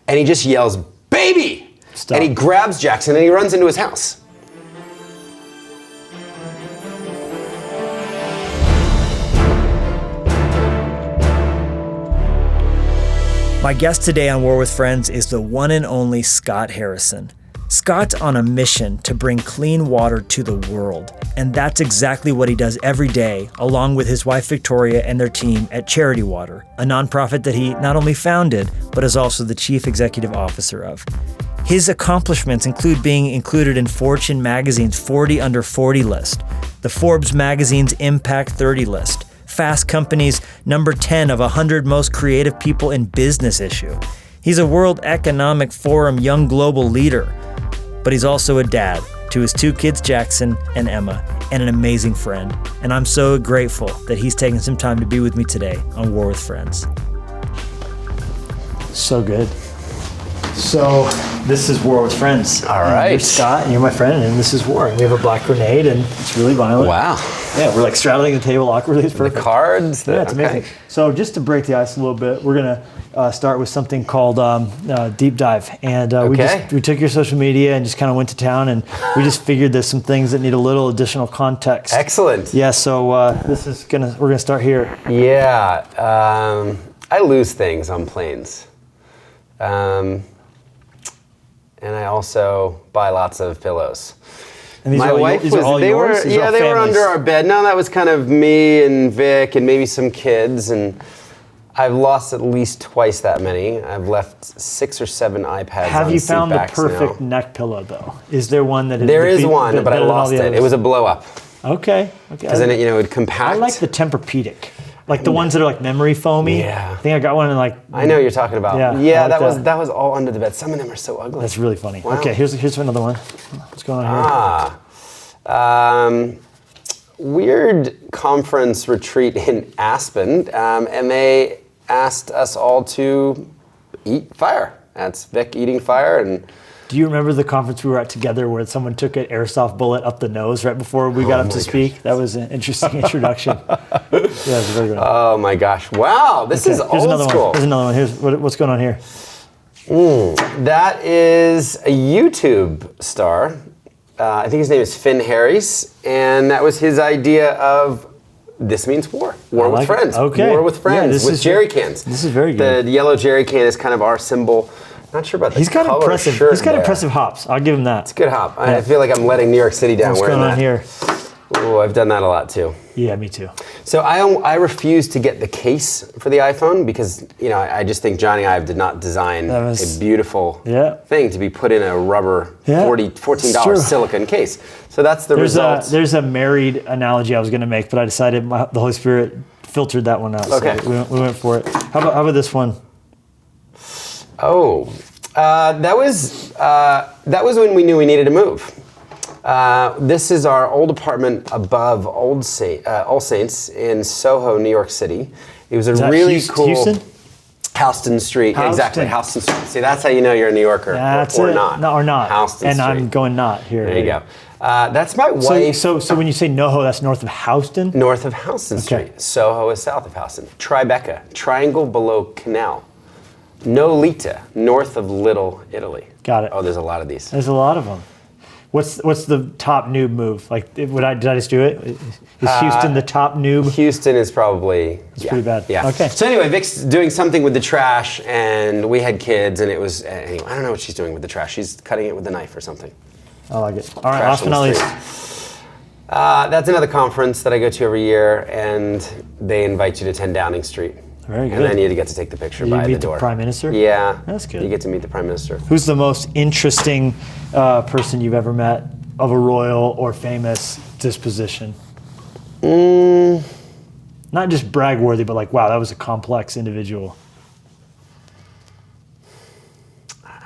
and he just yells, "Baby!" Stop. And he grabs Jackson and he runs into his house. My guest today on War with Friends is the one and only Scott Harrison. Scott's on a mission to bring clean water to the world, and that's exactly what he does every day, along with his wife Victoria and their team at Charity Water, a nonprofit that he not only founded, but is also the chief executive officer of. His accomplishments include being included in Fortune magazine's 40 Under 40 list, the Forbes magazine's Impact 30 list, Fast Company's number 10 of 100 most creative people in business issue. He's a World Economic Forum Young Global Leader, but he's also a dad to his two kids, Jackson and Emma, and an amazing friend. And I'm so grateful that he's taken some time to be with me today on War with Friends. So good. So this is War with Friends. All right. You're Scott, and you're my friend, and this is War. We have a black grenade, and it's really violent. Wow. Yeah, we're like straddling the table awkwardly. It's perfect. The cards. Yeah, it's amazing. So just to break the ice a little bit, we're gonna start with something called Deep Dive, and we took your social media and just kind of went to town, and we just figured there's some things that need a little additional context. Excellent. Yeah. So we're gonna start here. Yeah. I lose things on planes. And I also buy lots of pillows. And these My are all, wife these was, are all they yours? were, These are yeah, all they were families? under our bed. No, that was kind of me and Vic and maybe some kids. And I've lost at least twice that many. I've left 6 or 7 iPads. Have you found the perfect now. neck pillow though? Is there one that is? There is one, but I lost it. It was a blow up. Okay. Because then it would compact. I like the Tempur-Pedic. Like the ones that are like memory foamy. Yeah. I think I got one in like. I know what you're talking about. Yeah, that like was all under the bed. Some of them are so ugly. That's really funny. Wow. Okay, here's another one. What's going on here? Weird conference retreat in Aspen, and they asked us all to eat fire. That's Vic eating fire, and. Do you remember the conference we were at together where someone took an airsoft bullet up the nose right before we got up to speak? Gosh. That was an interesting introduction. Yeah, it was very good. Oh my gosh! Wow, this is old school. Here's another one. Here's what's going on here. That is a YouTube star. I think his name is Finn Harris, and that was his idea of. This means war. War with friends. Okay. War with friends with jerry cans. This is very good. The yellow jerry can is kind of our symbol. Not sure about the color impressive. shirt. He's got there. impressive hops. I'll give him that. It's a good hop. Yeah. I feel like I'm letting New York City down wearing that. What's going on here? Oh, I've done that a lot too. Yeah, me too. So I refuse to get the case for the iPhone because I just think Johnny Ive did not design a beautiful thing to be put in a rubber $14 silicone case. So that's the result. There's a married analogy I was going to make, but I decided the Holy Spirit filtered that one out. Okay. So we went for it. How about this one? Oh, that was when we knew we needed to move. This is our old apartment above All Saints in Soho, New York City. It was really cool. Houston? Houston Street, exactly. Houston Street. See, that's how you know you're a New Yorker, or not. No, or not. Houston Street. I'm going not here. There you go. That's my wife. So when you say NoHo, that's north of Houston? North of Houston Street. Soho is south of Houston. Tribeca, triangle below Canal. Nolita, north of Little Italy. Got it. Oh, there's a lot of these. There's a lot of them. What's the top noob move? Like, did I just do it? Is Houston the top noob? Houston is probably pretty bad. Yeah. Okay. So anyway, Vic's doing something with the trash, and we had kids, and it was anyway. I don't know what she's doing with the trash. She's cutting it with a knife or something. I like it. All right, last but not least. That's another conference that I go to every year, and they invite you to 10 Downing Street. Very good. And then you get to take the picture by the door. You meet the Prime Minister? Yeah. That's good. You get to meet the Prime Minister. Who's the most interesting person you've ever met of a royal or famous disposition? Not just brag-worthy, but like, wow, that was a complex individual.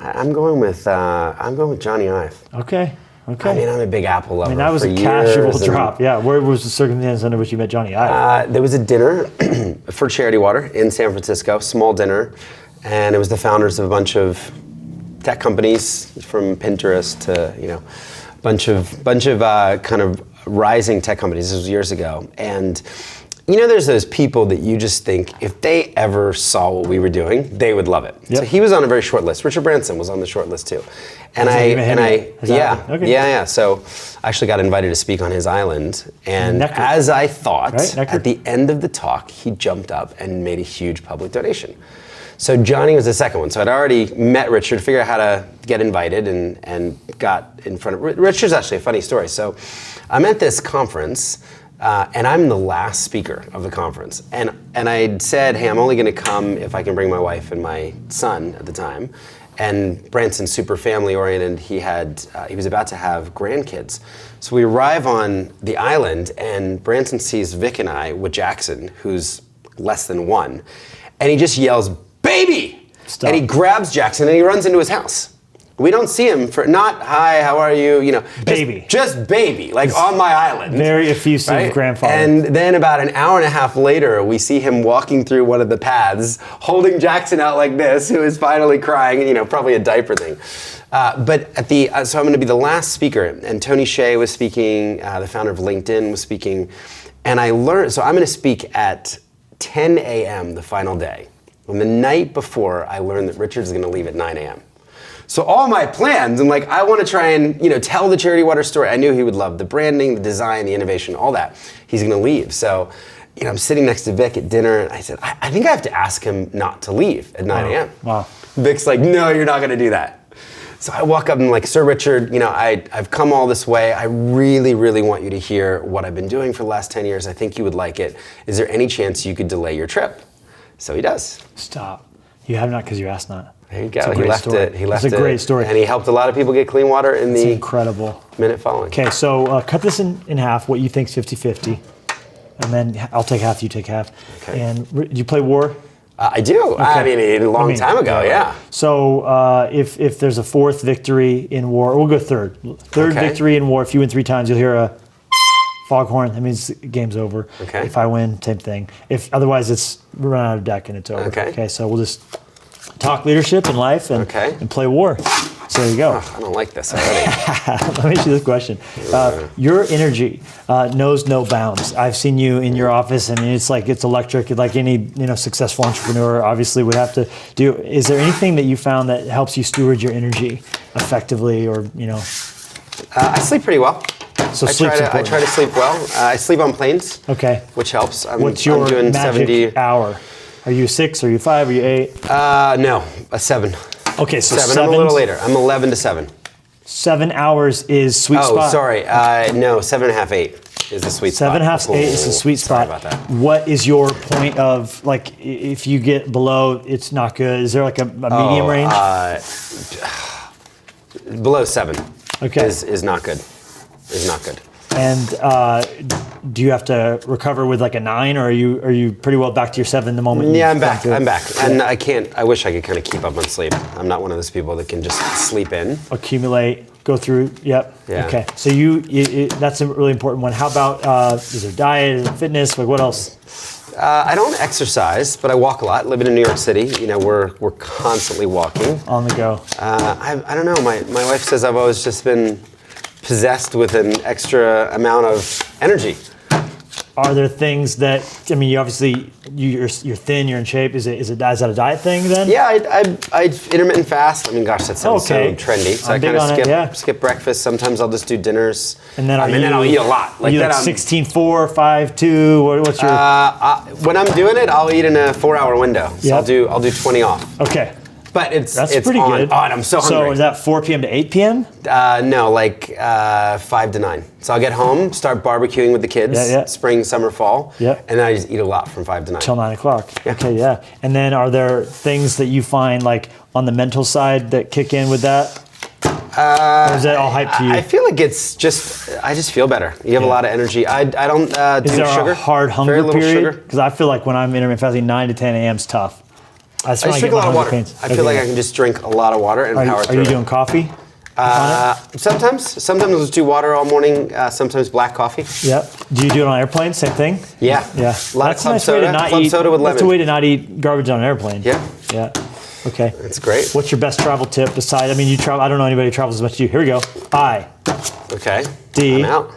I'm going with Johnny Ive. Okay. I mean, I'm a big Apple lover. That was a casual drop. Yeah. Where was the circumstance under which you met Johnny Ive? There was a dinner for Charity Water in San Francisco, small dinner, and it was the founders of a bunch of tech companies, from Pinterest to bunch of kind of rising tech companies. This was years ago, and You know, there's those people that you just think if they ever saw what we were doing, they would love it. Yep. So he was on a very short list. Richard Branson was on the short list too. And So I actually got invited to speak on his island. And as I thought, at the end of the talk, he jumped up and made a huge public donation. So Johnny was the second one. So I'd already met Richard, figured out how to get invited, and got in front of Richard's actually a funny story. So I'm at this conference. And I'm the last speaker of the conference. And I said, hey, I'm only gonna come if I can bring my wife and my son at the time. And Branson's super family oriented. He was about to have grandkids. So we arrive on the island and Branson sees Vic and I with Jackson, who's less than 1. And he just yells, baby! Stop. And he grabs Jackson and he runs into his house. We don't see him for not, hi, how are you? You know, baby. Just baby, like on my island. Very effusive grandfather. And then about an hour and a half later, we see him walking through one of the paths, holding Jackson out like this, who is finally crying, you know, probably a diaper thing. But so I'm going to be the last speaker, and Tony Hsieh was speaking, the founder of LinkedIn was speaking, and I learned, so I'm going to speak at 10 a.m. the final day. And the night before, I learned that Richard's going to leave at 9 a.m. So all my plans, I'm like, I want to try and, you know, tell the Charity Water story. I knew he would love the branding, the design, the innovation, all that. He's going to leave. So, you know, I'm sitting next to Vic at dinner, and I said, I think I have to ask him not to leave at 9 a.m. Wow. Vic's like, no, you're not going to do that. So I walk up and I'm like, Sir Richard, you know, I've come all this way. I really, really want you to hear what I've been doing for the last 10 years. I think you would like it. Is there any chance you could delay your trip? So he does. Stop. You have not because you asked not. There you go. He left it. It's a great story. And he helped a lot of people get clean water in the incredible minute following. Okay, so cut this in half, what you think is 50-50. And then I'll take half, you take half. Okay. And do you play War? I do. Okay. I mean, a long time ago, yeah. So if there's a fourth victory in War, we'll go third. Third victory in War, if you win 3 times, you'll hear a foghorn. That means the game's over. Okay. If I win, same thing. If otherwise, we run out of deck and it's over. Okay. So we'll just talk leadership and life and play War. So there you go. I don't like this already. Let me ask you this question. Your energy knows no bounds. I've seen you in your office, and it's electric. Like any successful entrepreneur obviously would have to do. Is there anything that you found that helps you steward your energy effectively, or I sleep pretty well. So I try to sleep well. I sleep on planes. Okay. Which helps. What's your doing magic 70 hour? Are you a 6? Are you 5? Are you 8? No, a 7. Okay, so 7. I'm a little later. I'm 11 to 7. 7 hours is sweet spot. Oh, sorry. No, 7.5, 8 is the sweet spot. 7.5, 8 is the sweet spot. Sorry about that. What is your point of, like, if you get below, it's not good? Is there like a medium range? Below 7 okay. is not good. Is not good. And do you have to recover with like a 9, or are you pretty well back to your 7 the moment? Yeah, I'm back. And I wish I could kind of keep up on sleep. I'm not one of those people that can just sleep in. Accumulate, go through. Yep. Yeah. Okay. So that's a really important one. How about is there diet, is there fitness? Like what else? I don't exercise, but I walk a lot. Living in New York City, we're constantly walking. On the go. I don't know. My wife says I've always just been possessed with an extra amount of energy. Are there things that, you obviously, you're thin, you're in shape. Is that a diet thing then? Yeah, I intermittent fast. Gosh, that sounds so trendy. So I kind of skip breakfast. Sometimes I'll just do dinners. And then I'll eat a lot. Like 16-4, 5-2, what's your? When I'm doing it, I'll eat in a 4-hour window. So I'll do 20 off. Okay. But it's pretty good. Oh, and I'm so hungry. So is that 4 p.m. to 8 p.m.? No, like 5 to 9. So I'll get home, start barbecuing with the kids, spring, summer, fall, and then I just eat a lot from 5 to 9. Till 9 o'clock. Yeah. Okay, yeah. And then are there things that you find like on the mental side that kick in with that? Or is that all hype to you? I feel like it's just, I just feel better. You have a lot of energy. I don't do sugar. Is there a hard hunger Very little period? Because I feel like when I'm intermittent fasting, 9 to 10 a.m. is tough. I just drink a lot of water. I feel like I can just drink a lot of water and power through it. Are you doing coffee? Sometimes I'll just do water all morning, sometimes black coffee. Yep. Do you do it on airplanes? Same thing? Yeah. Yeah. A lot of club soda. Club soda with lemon. That's a way to not eat garbage on an airplane. Yeah. Yeah. Okay. That's great. What's your best travel tip besides, you travel, I don't know anybody who travels as much as you. Here we go. I. Okay. D. I'm out.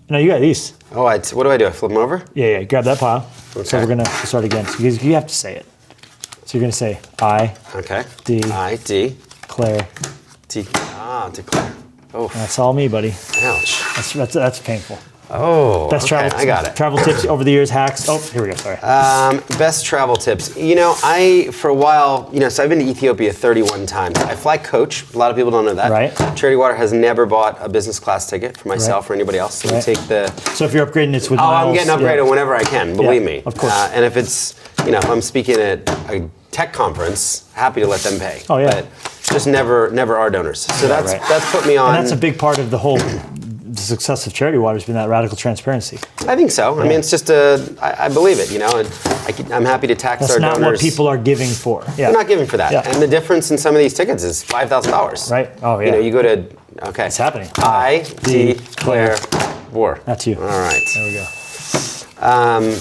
No, you got these. Oh, what do I do? I flip them over? Yeah. Grab that pile. Okay. So we're going to start again. So you have to say it. So you're going to say I. Okay. D. I, D. Declare. Declare. Oh. That's all me, buddy. Ouch. That's painful. Oh, best okay, I got it. Travel tips over the years, hacks. Oh, here we go, sorry. Best travel tips. For a while, so I've been to Ethiopia 31 times. I fly coach. A lot of people don't know that. Right. Charity Water has never bought a business class ticket for myself or anybody else. So we take the... So if you're upgrading, it's with miles. I'm getting upgraded whenever I can, believe me. Of course. And if it's, if I'm speaking at a tech conference, happy to let them pay. Oh, yeah. But just never our donors. So that's put me on... And that's a big part of the whole... The success of Charity Water has been that radical transparency. I think so. Yeah. I mean, it's just I believe it, and I'm happy to tax our donors. That's not what people are giving for. Yeah. They're not giving for that. Yeah. And the difference in some of these tickets is $5,000. Right. Oh, yeah. You go to, okay. It's happening. I declare war. That's you. All right. There we go.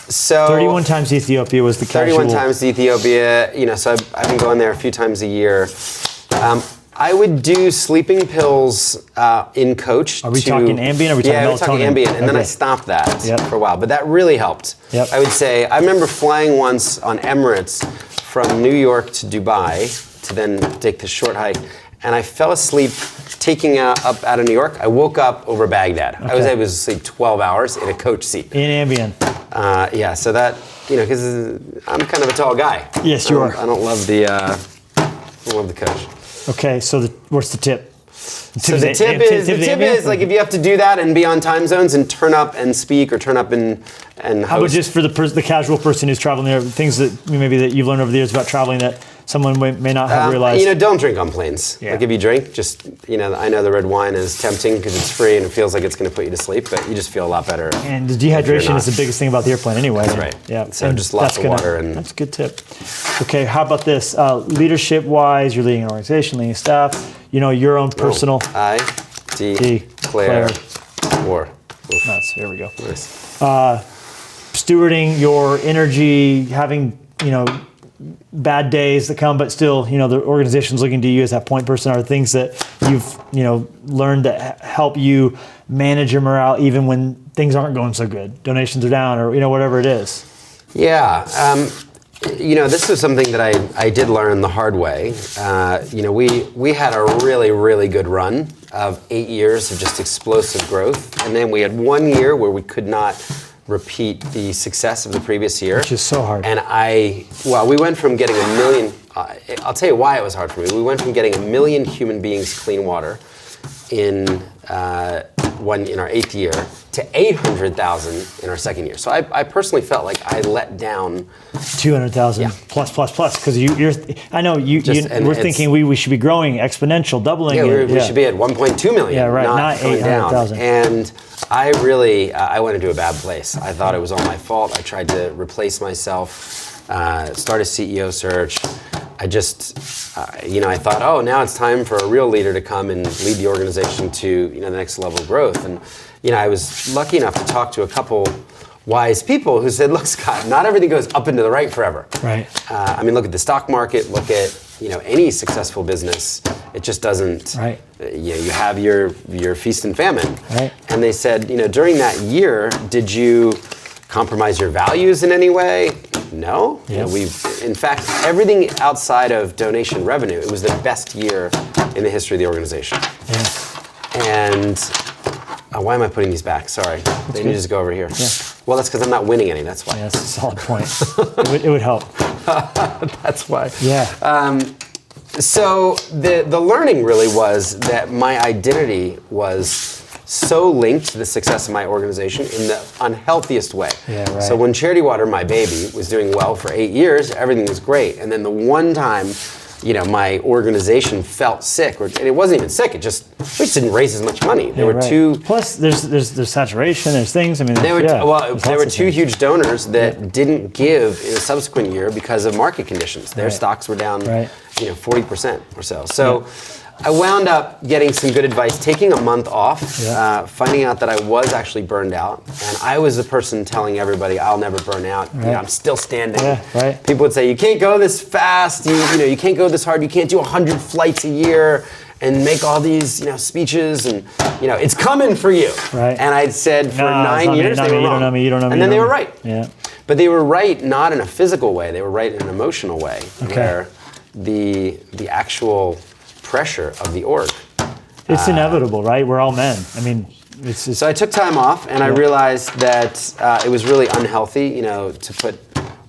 So 31 times Ethiopia was the casual. 31 times Ethiopia, so I've been going there a few times a year. I would do sleeping pills in coach. Are we talking Ambien or are we talking melatonin? Yeah, we're talking Ambien, and then I stopped that for a while. But that really helped. Yep. I would say, I remember flying once on Emirates from New York to Dubai to then take the short hike, and I fell asleep taking up out of New York. I woke up over Baghdad. Okay. I was able to sleep 12 hours in a coach seat. In Ambien. So that, because I'm kind of a tall guy. Yes, you are. I don't love the coach. Okay, so what's the tip? The tip is like if you have to do that and be on time zones and turn up and speak or turn up and host. How about just for the casual person who's traveling there, things that maybe that you've learned over the years about traveling that someone may not have realized? Don't drink on planes. Yeah. Like if you drink, just, I know the red wine is tempting because it's free and it feels like it's going to put you to sleep, but you just feel a lot better. And the dehydration is the biggest thing about the airplane anyway. That's right. Yeah. So just lots of water. That's a good tip. Okay, how about this? Leadership-wise, you're leading an organization, leading staff, your own personal... I declare war. Nice, here we go. Nice. Stewarding your energy, having, bad days that come, but still, the organization's looking to you as that point person are things that you've, learned that help you manage your morale even when things aren't going so good. Donations are down or, whatever it is. Yeah. This was something that I did learn the hard way. We had a really, really good run of 8 years of just explosive growth. And then we had 1 year where we could not repeat the success of the previous year. Which is so hard. And we went from getting 1 million, I'll tell you why it was hard for me. We went from getting 1 million human beings clean water in our 8th year to 800,000 in our 2nd year. So I personally felt like I let down 200,000 plus because we're thinking we should be growing exponential, doubling. Yeah, we should be at 1.2 million. Yeah, right. Not 800,000. And I really I went into a bad place. I thought it was all my fault. I tried to replace myself, start a CEO search. I just, I thought, now it's time for a real leader to come and lead the organization to, the next level of growth. And, I was lucky enough to talk to a couple wise people who said, look, Scott, not everything goes up and to the right forever. Right. Look at the stock market, look at, any successful business. It just doesn't, right. You have your feast and famine. Right. And they said, during that year, did you compromise your values in any way? No. Yes. In fact, everything outside of donation revenue, it was the best year in the history of the organization. Yeah. And why am I putting these back? Sorry. They need to just go over here. Yeah. Well, that's because I'm not winning any. That's why. Yeah, that's a solid point. it would help. That's why. Yeah. So the learning really was that my identity was so linked to the success of my organization in the unhealthiest way. Yeah, right. So when Charity Water, my baby, was doing well for 8 years, everything was great. And then the one time, my organization felt sick, and it wasn't even sick. We just didn't raise as much money. There were two. Plus, there's saturation. There's things. There were two huge donors that didn't give in a subsequent year because of market conditions. Their stocks were down, 40% or so. So. I wound up getting some good advice, taking a month off, finding out that I was actually burned out. And I was the person telling everybody, I'll never burn out. Right. You know, I'm still standing. Yeah, right. People would say, you can't go this fast. You can't go this hard. You can't do 100 flights a year and make all these, speeches, and it's coming for you. Right. And I'd said for 9 years they were wrong. You don't know me. You don't know me. And then they were right. Yeah. But they were right not in a physical way. They were right in an emotional way, where the actual pressure of the org. It's inevitable, right? We're all men. I mean, it's just... So I took time off, and I realized that it was really unhealthy, to put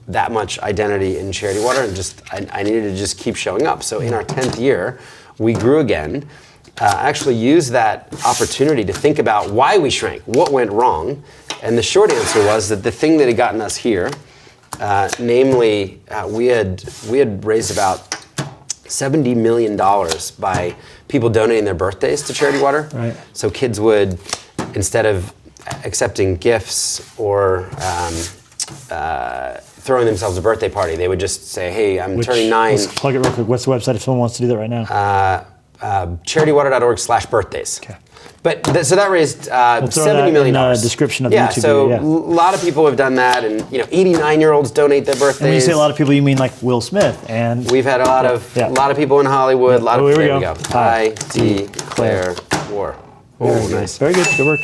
that much identity in charity water, and I needed to just keep showing up. So in our 10th year, we grew again. I actually used that opportunity to think about why we shrank, what went wrong, and the short answer was that the thing that had gotten us here, namely, we had raised about $70 million by people donating their birthdays to charity water. Right. So kids would, instead of accepting gifts or throwing themselves a birthday party, they would just say, hey, I'm turning 9. Let's plug it real quick. What's the website if someone wants to do that right now? charitywater.org/birthdays. Okay. But so that raised $70 million. In the description of the YouTube so video. A lot of people have done that, and 89-year-olds donate their birthdays. And when you say a lot of people, you mean like Will Smith, and we've had a lot of people in Hollywood. A lot of here we go. I declare war. Oh, nice. Very good. Good work.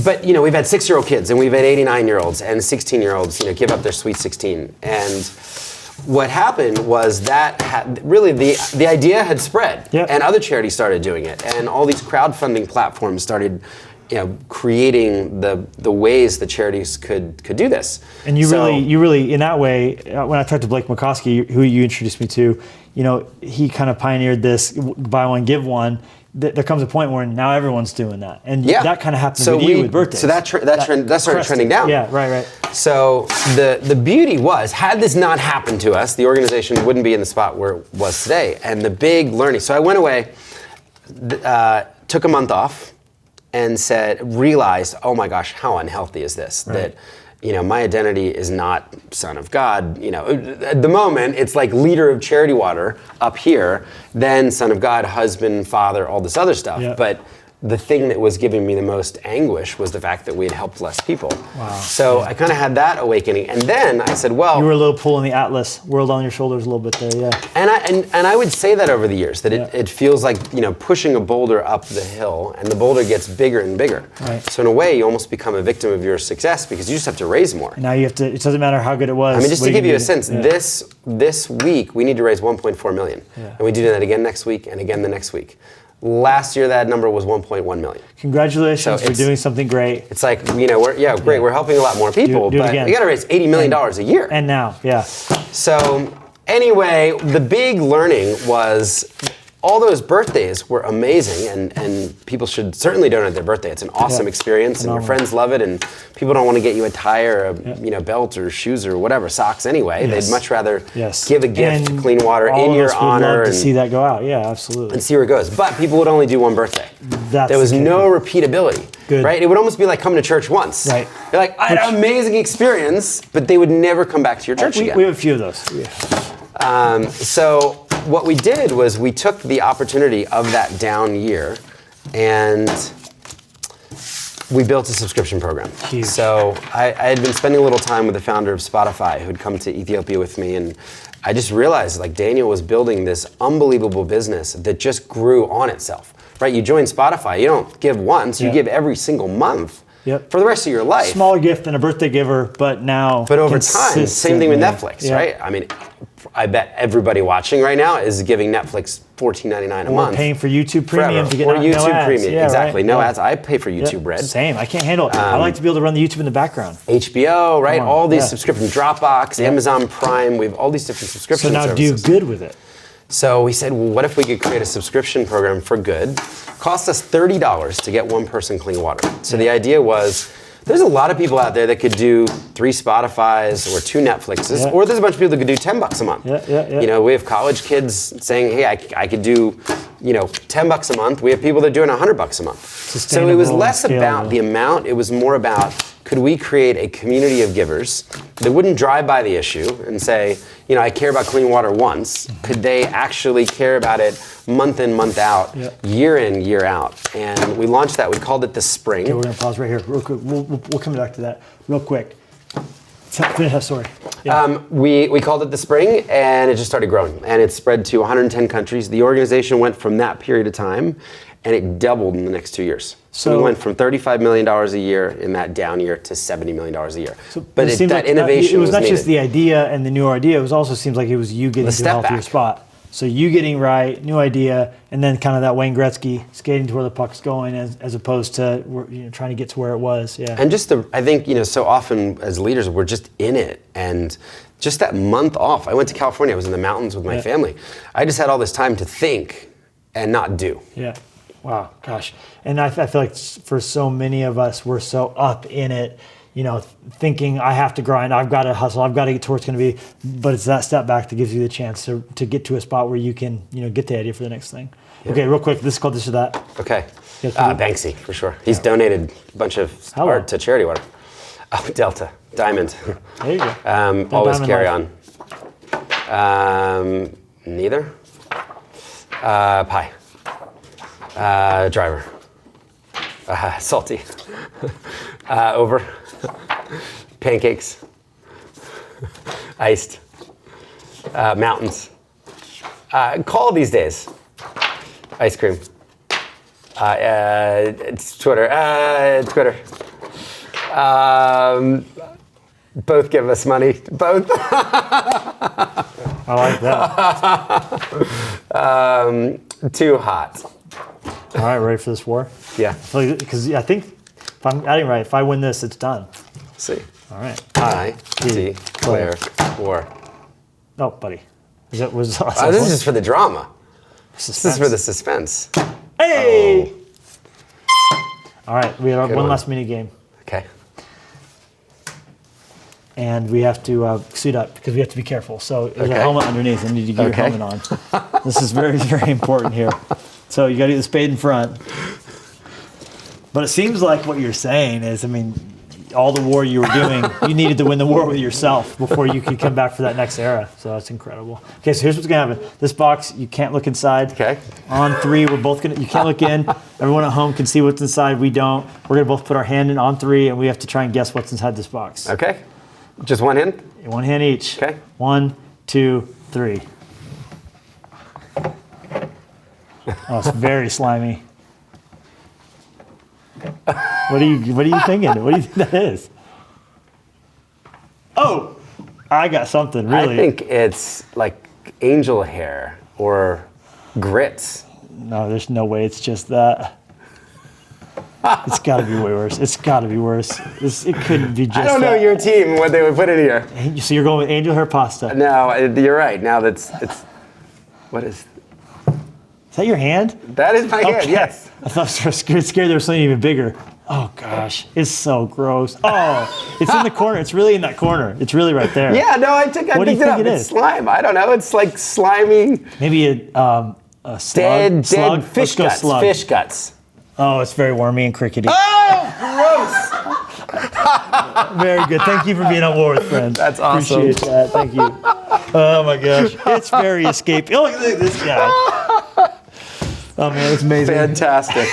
But we've had 6-year-old kids, and we've had 89-year-olds and 16-year-olds, give up their sweet 16. And what happened was that really the idea had spread, and other charities started doing it, and all these crowdfunding platforms started, creating the ways that charities could do this. And you really in that way, when I talked to Blake McCoskey, who you introduced me to, he kind of pioneered this buy one give one. There comes a point where now everyone's doing that, and that kind of happened with you with birthdays. So that started trending down. Yeah, right. So the beauty was, had this not happened to us, the organization wouldn't be in the spot where it was today. And the big learning. So I went away, took a month off, and realized, oh my gosh, how unhealthy is this? Right. That my identity is not son of God. At the moment, it's like leader of charity water up here, then son of God, husband, father, all this other stuff. Yeah. But the thing that was giving me the most anguish was the fact that we had helped less people. Wow. So I kind of had that awakening. And then I said, well... You were a little pulling the Atlas world on your shoulders a little bit there, yeah. And I would say that over the years, that it feels like, pushing a boulder up the hill, and the boulder gets bigger and bigger. Right. So in a way, you almost become a victim of your success because you just have to raise more. Now you have to, it doesn't matter how good it was. I mean, just to give you a sense, this week, we need to raise 1.4 million. Yeah. And we do that again next week and again the next week. Last year, that number was 1.1 million. Congratulations for doing something great. It's like, we're great. We're helping a lot more people, but you got to raise $80 million a year. And now, So anyway, the big learning was all those birthdays were amazing, and people should certainly donate their birthday. It's an awesome experience, and your friends love it, and people don't want to get you a tie or a belt or shoes or whatever, socks anyway. They'd much rather give a gift, and clean water in your honor, and see that go out. Yeah, absolutely. And see where it goes. But people would only do one birthday. There was no repeatability. Good. Right? It would almost be like coming to church once. Right. You're like, I had an amazing experience, but they would never come back to your church again. We have a few of those. Yeah. So what we did was we took the opportunity of that down year, and we built a subscription program. Huge. So I had been spending a little time with the founder of Spotify, who'd come to Ethiopia with me, and I just realized like Daniel was building this unbelievable business that just grew on itself. Right? You join Spotify, you don't give once, you give every single month. For the rest of your life. Smaller gift than a birthday giver, but now. But over time, same thing with Netflix, right? I mean, I bet everybody watching right now is giving Netflix $14.99 a month. Or paying for YouTube Premium to get no ads. YouTube Premium, exactly. No ads. I pay for YouTube Red. Same. I can't handle it. I like to be able to run the YouTube in the background. HBO, right? All these subscriptions, Dropbox, Amazon Prime. We have all these different subscription services. So now do good with it. So we said, well, what if we could create a subscription program for good? Cost us $30 to get one person clean water. So the idea was, there's a lot of people out there that could do 3 Spotifys or 2 Netflixes, or there's a bunch of people that could do $10 a month. We have college kids saying, hey, I could do, $10 a month. We have people that are doing $100 a month. So it was less about the amount, it was more about, could we create a community of givers that wouldn't drive by the issue and say, I care about clean water once. Could they actually care about it month in, month out, year in, year out? And we launched that. We called it the Spring. Okay, we're going to pause right here real quick. We'll come back to that real quick. Finish that story. Yeah. We called it the Spring, and it just started growing. And it spread to 110 countries. The organization went from that period of time, and it doubled in the next 2 years. So we went from $35 million a year in that down year to $70 million a year. But that innovation was not just the idea and the new idea. It also seems like it was you getting to a healthier spot. So you getting right, new idea, and then kind of that Wayne Gretzky skating to where the puck's going, as opposed to trying to get to where it was. Yeah. And just I think so often as leaders we're just in it, and just that month off. I went to California. I was in the mountains with my family. I just had all this time to think and not do. Yeah. Wow, gosh. And I feel like for so many of us, we're so up in it, thinking I have to grind, I've got to hustle, I've got to get to where it's going to be. But it's that step back that gives you the chance to get to a spot where you can, get the idea for the next thing. Yeah. Okay, real quick, this is called This or That. Okay. Banksy, for sure. He's donated a bunch of art to charity water. Oh, Delta, Diamond. There you go. Always carry on. Neither. Pie. Driver. Salty. Over. Pancakes. Iced. Mountains. Call these days. Ice cream. It's Twitter. Twitter. Both give us money. Both. I like that. Too hot. All right, ready for this war? Yeah. Because I think if I'm adding right, if I win this, it's done. See. All right. I declare war. Oh, buddy. This is for the drama. Suspense. This is for the suspense. Hey! Oh. All right, we have one last mini game. Okay. And we have to suit up because we have to be careful. So there's a helmet underneath. I need to get your helmet on. This is very, very important here. So you got to get the spade in front. But it seems like what you're saying is, all the war you were doing, you needed to win the war with yourself before you could come back for that next era. So that's incredible. Okay, so here's what's going to happen. This box, you can't look inside. Okay. On 3, we're both going to, you can't look in. Everyone at home can see what's inside. We don't. We're going to both put our hand in on 3, and we have to try and guess what's inside this box. Okay. Just one hand? One hand each. Okay. 1, 2, 3. Oh, it's very slimy. What are you thinking? What do you think that is? Oh, I got something, really. I think it's like angel hair or grits. No, there's no way it's just that. It's got to be way worse. It's got to be worse. It couldn't be just that. I don't know your team and what they would put in here. So you're going with angel hair pasta? No, you're right. Now it's what is? Is that your hand? That is my hand, yes. I thought I was scared there was something even bigger. Oh, gosh. It's so gross. Oh, it's in the corner. It's really in that corner. It's really right there. Yeah, no, I picked it up. It's slime. I don't know. It's like slimy. Maybe a slug? Dead fish guts. Slug. Fish guts. Oh, it's very wormy and crickety. Oh, gross. Very good. Thank you for being on War with Friends. That's awesome. Appreciate that. Thank you. Oh, my gosh. It's very escapey. Oh, look at this guy. Oh, man, it's amazing. Fantastic.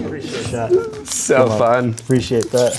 Appreciate that. So fun. Appreciate that.